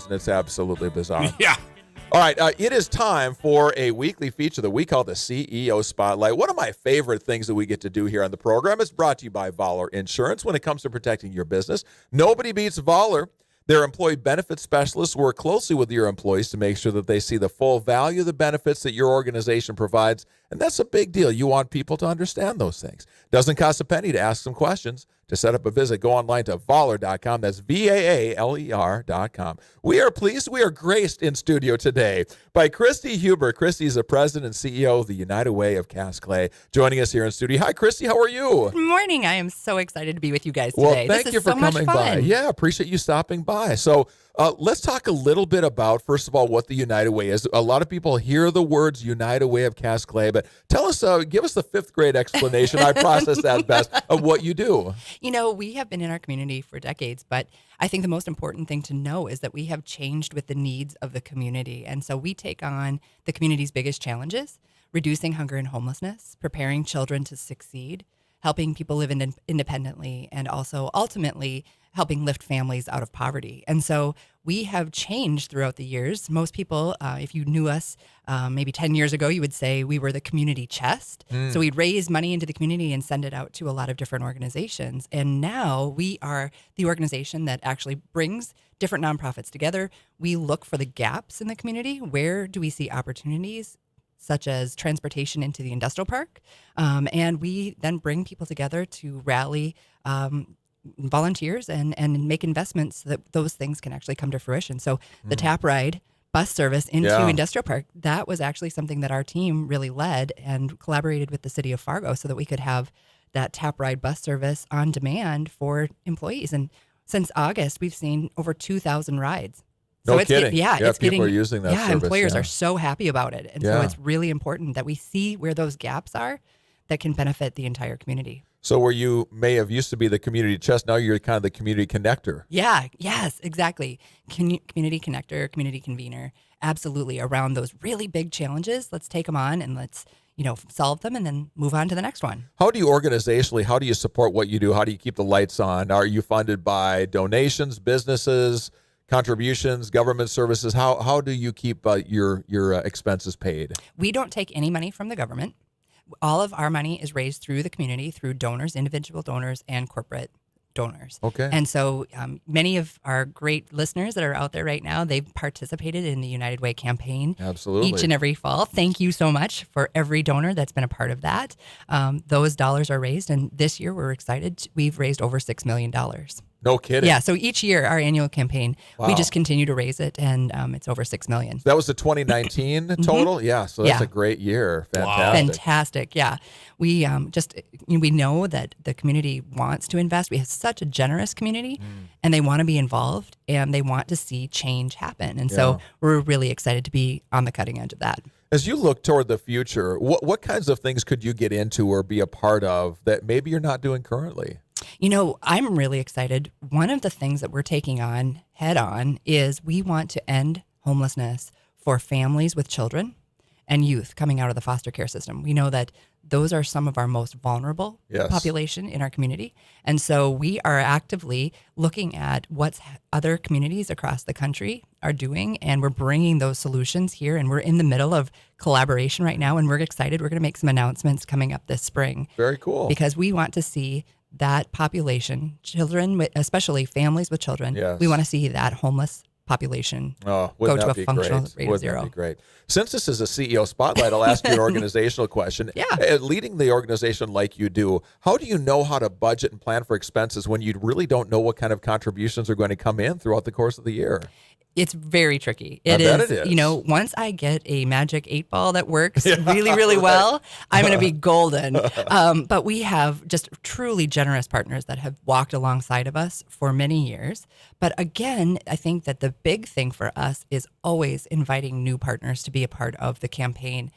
and it's absolutely bizarre. Yeah. All right, it is time for a weekly feature that we call the CEO Spotlight. One of my favorite things that we get to do here on the program is brought to you by Vaaler Insurance. When it comes to protecting your business, nobody beats Vaaler. Their employee benefit specialists work closely with your employees to make sure that they see the full value of the benefits that your organization provides, and that's a big deal. You want people to understand those things. Doesn't cost a penny to ask some questions. To set up a visit, go online to Vaaler.com. That's VAALER.com. We are pleased. We are graced in studio today by Kristi Huber. Kristi is the president and CEO of the United Way of Cast Clay, joining us here in studio. Hi, Kristi. How are you? Good morning. I am so excited to be with you guys today. Well, thank you for coming by. Yeah, appreciate you stopping by. So let's talk a little bit about, first of all, what the United Way is. A lot of people hear the words United Way of Cast Clay, but tell us, give us the fifth grade explanation. I process that best of what you do. You know, we have been in our community for decades, but I think the most important thing to know is that we have changed with the needs of the community. And so we take on the community's biggest challenges, reducing hunger and homelessness, preparing children to succeed, helping people live independently, and also ultimately helping lift families out of poverty. And so we have changed throughout the years. Most people, if you knew us maybe 10 years ago, you would say we were the community chest. So we'd raise money into the community and send it out to a lot of different organizations. And now we are the organization that actually brings different nonprofits together. We look for the gaps in the community. Where do we see opportunities, such as transportation into the industrial park? And we then bring people together to rally volunteers and make investments so that those things can actually come to fruition. So the tap ride bus service into Industrial Park, that was actually something that our team really led and collaborated with the city of Fargo so that we could have that tap ride bus service on demand for employees. And since August, we've seen over 2,000 rides. No kidding. It's people are using that service. Employers are so happy about it. And so it's really important that we see where those gaps are that can benefit the entire community. So where you may have used to be the community chest, now you're kind of the community connector. Yes, exactly. Community connector, community convener, absolutely. Around those really big challenges, let's take them on and let's solve them and then move on to the next one. How do you support what you do? How do you keep the lights on? Are you funded by donations, businesses, contributions, government services? How do you keep your expenses paid? We don't take any money from the government. All of our money is raised through the community, through donors, individual donors, and corporate donors. Okay. And so many of our great listeners that are out there right now, they've participated in the United Way campaign. Absolutely. Each and every fall. Thank you so much for every donor that's been a part of that. Those dollars are raised, and this year we're excited. We've raised over $6 million. No kidding. Yeah, so each year, our annual campaign, we just continue to raise it, and it's over $6 million. That was the 2019 total? Yeah, so that's a great year. Fantastic. Wow. Fantastic, yeah. We we know that the community wants to invest. We have such a generous community, and they want to be involved, and they want to see change happen. And so we're really excited to be on the cutting edge of that. As you look toward the future, what kinds of things could you get into or be a part of that maybe you're not doing currently? I'm really excited. One of the things that we're taking on head on is we want to end homelessness for families with children and youth coming out of the foster care system. We know that those are some of our most vulnerable population in our community. And so we are actively looking at what other communities across the country are doing, and we're bringing those solutions here. And we're in the middle of collaboration right now, and we're excited. We're going to make some announcements coming up this spring. Very cool. Because we want to see that population, children, especially families with children, we want to see that homeless population go to a functional rate of zero. That be great? Since this is a CEO Spotlight, I'll ask you an organizational question. Leading the organization like you do, how do you know how to budget and plan for expenses when you really don't know what kind of contributions are going to come in throughout the course of the year? It's very tricky. I bet it is. Once I get a magic 8-ball that works really, really well, I'm going to be golden. But we have just truly generous partners that have walked alongside of us for many years. But again, I think that the big thing for us is always inviting new partners to be a part of the campaign,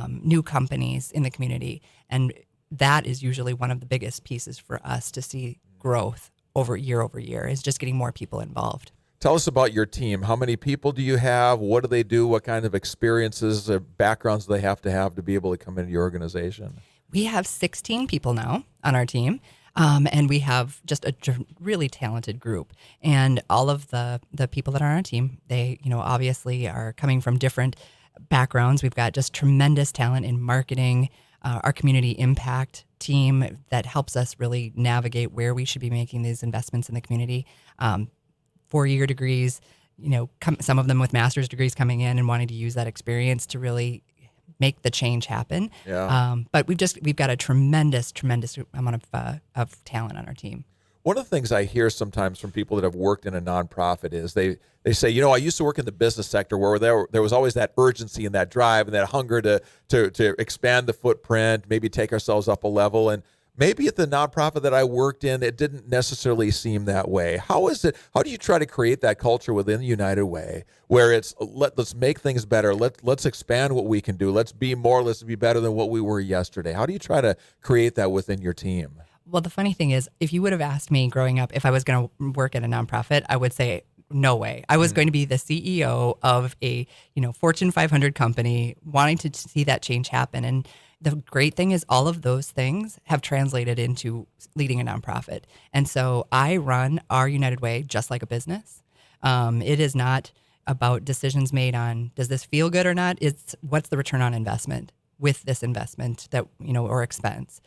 new companies in the community. And that is usually one of the biggest pieces for us to see growth over year, is just getting more people involved. Tell us about your team. How many people do you have? What do they do? What kind of experiences or backgrounds do they have to be able to come into your organization? We have 16 people now on our team. And we have just a really talented group. And all of the people that are on our team, they, obviously are coming from different backgrounds. We've got just tremendous talent in marketing, our community impact team that helps us really navigate where we should be making these investments in the community. 4-year degrees, some of them with master's degrees coming in and wanting to use that experience to really make the change happen. Yeah. But we've got a tremendous amount of talent on our team. One of the things I hear sometimes from people that have worked in a nonprofit is they say, I used to work in the business sector where there was always that urgency and that drive and that hunger to expand the footprint, maybe take ourselves up a level. And maybe at the nonprofit that I worked in, it didn't necessarily seem that way. How do you try to create that culture within United Way where it's let's make things better, let's expand what we can do, let's be more, let's be better than what we were yesterday? How do you try to create that within your team? Well, the funny thing is, if you would have asked me growing up if I was going to work at a nonprofit, I would say no way. I was going to be the CEO of a Fortune 500 company, wanting to see that change happen. And the great thing is all of those things have translated into leading a nonprofit. And so I run our United Way just like a business. It is not about decisions made on, does this feel good or not? It's what's the return on investment with this investment that, or expense.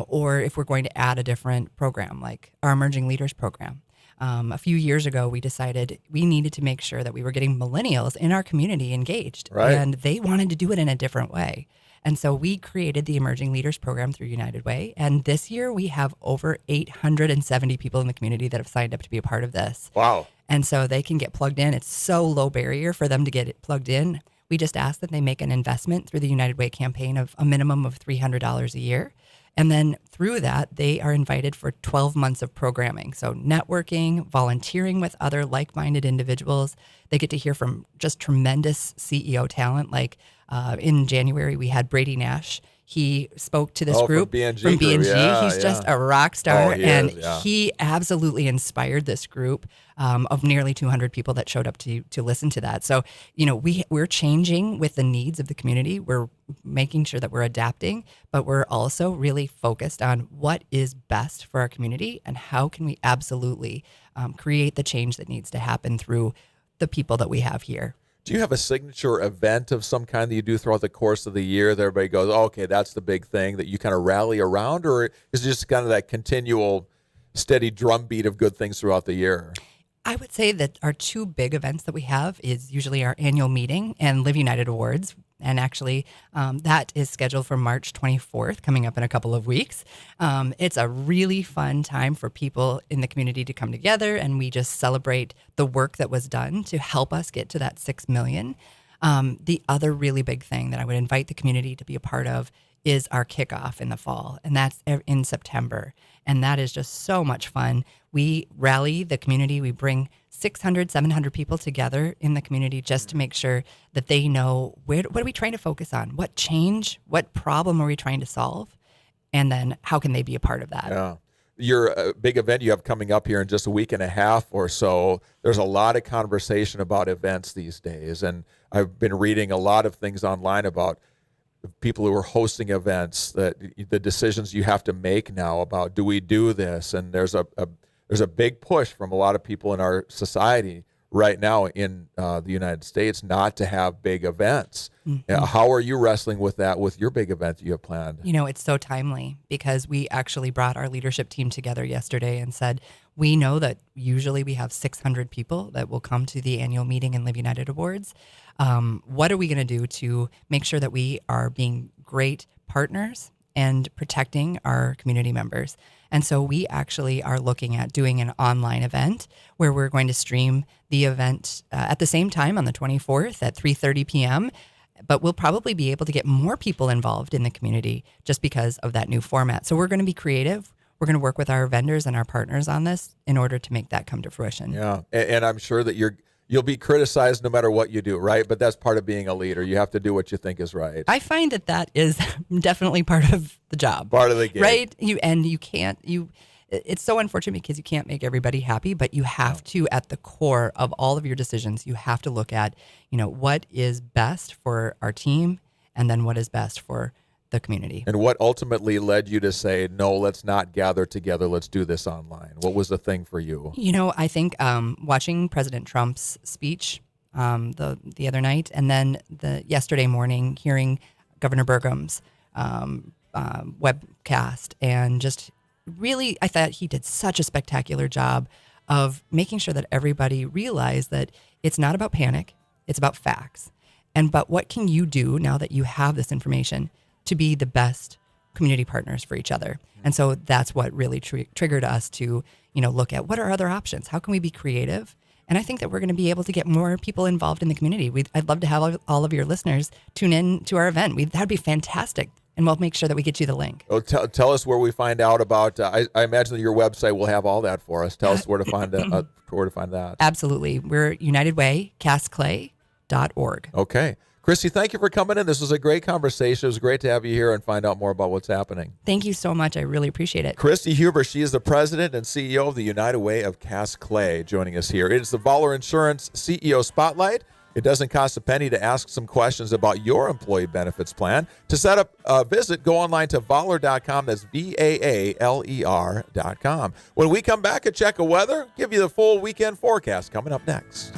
Or if we're going to add a different program like our Emerging Leaders program. A few years ago, we decided we needed to make sure that we were getting millennials in our community engaged. Right. And they wanted to do it in a different way. And so we created the Emerging Leaders program through United Way. And this year we have over 870 people in the community that have signed up to be a part of this. Wow. And so they can get plugged in. It's so low barrier for them to get it plugged in. We just ask that they make an investment through the United Way campaign of a minimum of $300 a year. And then through that, they are invited for 12 months of programming. So networking, volunteering with other like-minded individuals. They get to hear from just tremendous CEO talent. Like in January, we had Brady Nash. He spoke to this group from B&G. Yeah, He's just a rock star. Oh, he absolutely inspired this group of nearly 200 people that showed up to listen to that. So, we're changing with the needs of the community. We're making sure that we're adapting, but we're also really focused on what is best for our community and how can we absolutely create the change that needs to happen through the people that we have here. Do you have a signature event of some kind that you do throughout the course of the year that everybody goes, oh, okay, that's the big thing that you kind of rally around? Or is it just kind of that continual steady drumbeat of good things throughout the year? I would say that our two big events that we have is usually our annual meeting and Live United Awards. And actually, that is scheduled for March 24th, coming up in a couple of weeks. It's a really fun time for people in the community to come together, and we just celebrate the work that was done to help us get to that 6 million. The other really big thing that I would invite the community to be a part of is our kickoff in the fall, and that's in September. And that is just so much fun. We rally the community. We bring 600, 700 people together in the community just to make sure that they know what are we trying to focus on? What change, what problem are we trying to solve? And then how can they be a part of that? Yeah. Your big event you have coming up here in just a week and a half or so, there's a lot of conversation about events these days. And I've been reading a lot of things online about people who are hosting events, that the decisions you have to make now about, do we do this? And there's a big push from a lot of people in our society right now in the United States not to have big events. Mm-hmm. How are you wrestling with that with your big event that you have planned? It's so timely because we actually brought our leadership team together yesterday and said, we know that usually we have 600 people that will come to the annual meeting and Live United Awards. What are we going to do to make sure that we are being great partners and protecting our community members? And so we actually are looking at doing an online event where we're going to stream the event at the same time on the 24th at 3:30 p.m., but we'll probably be able to get more people involved in the community just because of that new format. So we're going to be creative. We're going to work with our vendors and our partners on this in order to make that come to fruition. Yeah, and I'm sure that you'll be criticized no matter what you do, right? But that's part of being a leader. You have to do what you think is right. I find that is definitely part of the job. Part of the game. Right? It's so unfortunate because you can't make everybody happy, but you have to, at the core of all of your decisions, you have to look at, what is best for our team and then what is best for the community. And what ultimately led you to say, no, let's not gather together, let's do this online? What was the thing for you? I think watching President Trump's speech the other night, and then yesterday morning hearing Governor Burgum's webcast, and just really, I thought he did such a spectacular job of making sure that everybody realized that it's not about panic, it's about facts. But what can you do now that you have this information to be the best community partners for each other? And so that's what really triggered us to, look at what are other options? How can we be creative? And I think that we're going to be able to get more people involved in the community. I'd love to have all of your listeners tune in to our event. That'd be fantastic. And we'll make sure that we get you the link. Oh, tell us where we find out about. I imagine that your website will have all that for us. Tell us where to find that. Absolutely. We're UnitedWayCastClay.org. Okay. Kristi, thank you for coming in. This was a great conversation. It was great to have you here and find out more about what's happening. Thank you so much. I really appreciate it. Kristi Huber, she is the president and CEO of the United Way of Cass Clay, joining us here. It is the Vaaler Insurance CEO Spotlight. It doesn't cost a penny to ask some questions about your employee benefits plan. To set up a visit, go online to Vaaler.com. That's Vaaler.com. When we come back, a check of weather, give you the full weekend forecast coming up next.